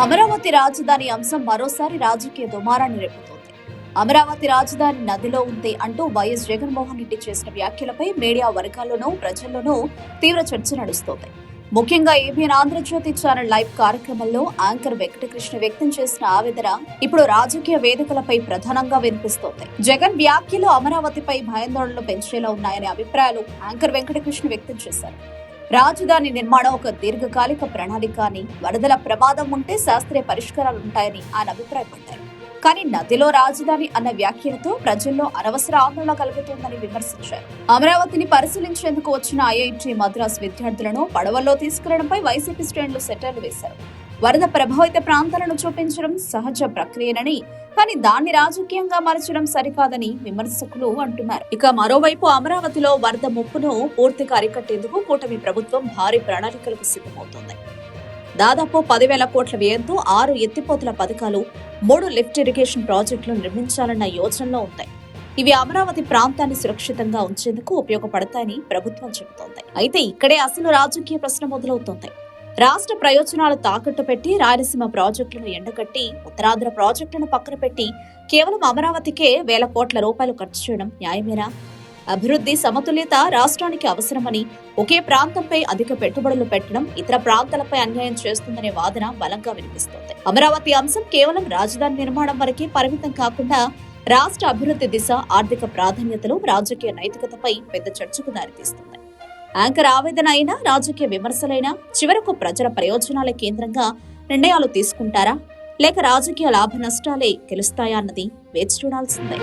అమరావతి రాజధాని అంశం మరోసారి రాజకీయ దుమారాన్ని రేపుతోంది. అమరావతి రాజధాని నదిలో ఉంది అంటూ వైఎస్ జగన్మోహన్ రెడ్డి చేసిన వ్యాఖ్యలపై మీడియా వర్గాల్లోనూ ప్రజల్లోనూ తీవ్ర చర్చ నడుస్తోంది. ముఖ్యంగా ఏబిఎన్ ఆంధ్రజ్యోతి ఛానల్ లైవ్ కార్యక్రమంలో యాంకర్ వెంకటకృష్ణ వ్యక్తం చేసిన ఆవేదన ఇప్పుడు రాజకీయ వేదికలపై ప్రధానంగా వినిపిస్తోంది. జగన్ వ్యాఖ్యలు అమరావతిపై భయాందోళనలు పెంచేలా ఉన్నాయనే అభిప్రాయాలు యాంకర్ వెంకటకృష్ణ వ్యక్తం చేశారు. రాజధాని నిర్మాణం ఒక దీర్ఘకాలిక ప్రణాళిక అని, వరదల ప్రమాదం ఉంటే శాస్త్రీయ పరిష్కారాలు ఉంటాయని ఆయన అభిప్రాయపడ్డారు. కానీ నదిలో రాజధాని అన్న వ్యాఖ్యలతో ప్రజల్లో అనవసర ఆందోళన కలుగుతోందని విమర్శించారు. అమరావతిని పరిశీలించేందుకు వచ్చిన ఐఐటి మద్రాస్ విద్యార్థులను పడవల్లో తీసుకెళ్లడంపై వైసీపీ శ్రేణులు సెటర్లు వేశారు. వరద ప్రభావిత ప్రాంతాలను చూపించడం సహజ ప్రక్రియనని, కానీ దాన్ని రాజకీయంగా మలచడం సరికాదని విమర్శకులు అంటున్నారు. ఇక మరోవైపు అమరావతిలో వరద ముప్పును పూర్తిగా అరికట్టేందుకు కూటమి ప్రభుత్వం భారీ ప్రణాళికలకు సిద్ధమవుతోంది. దాదాపు 10,000 కోట్ల వ్యయంతో 6 ఎత్తిపోతల పథకాలు, 3 లిఫ్ట్ ఇరిగేషన్ ప్రాజెక్టులు నిర్మించాలన్న యోచనలో ఉంటాయి. ఇవి అమరావతి ప్రాంతాన్ని సురక్షితంగా ఉంచేందుకు ఉపయోగపడతాయని ప్రభుత్వం చెబుతోంది. అయితే ఇక్కడే అసలు రాజకీయ ప్రశ్న మొదలవుతోంది. రాష్ట్ర ప్రయోజనాలు తాకట్టు పెట్టి రాయలసీమ ప్రాజెక్టులను ఎండగట్టి, ఉత్తరాంధ్ర ప్రాజెక్టులను పక్కన పెట్టి కేవలం అమరావతికే 1,000 కోట్ల రూపాయలు ఖర్చు చేయడం న్యాయమేనా? అభివృద్ధి సమతుల్యత రాష్ట్రానికి అవసరమని, ఒకే ప్రాంతంపై అధిక పెట్టుబడులు పెట్టడం ఇతర ప్రాంతాలపై అన్యాయం చేస్తుందనే వాదన బలంగా వినిపిస్తోంది. అమరావతి అంశం కేవలం రాజధాని నిర్మాణం వరకే పరిమితం కాకుండా రాష్ట్ర అభివృద్ధి దిశ, ఆర్థిక ప్రాధాన్యతలు, రాజకీయ నైతికతపై పెద్ద చర్చకు దారితీస్తుంది. యాంకర్ ఆవేదన అయినా, రాజకీయ విమర్శలైనా చివరకు ప్రజల ప్రయోజనాల కేంద్రంగా నిర్ణయాలు తీసుకుంటారా, లేక రాజకీయ లాభ నష్టాలే గెలుస్తాయా అన్నది వేచి చూడాల్సిందే.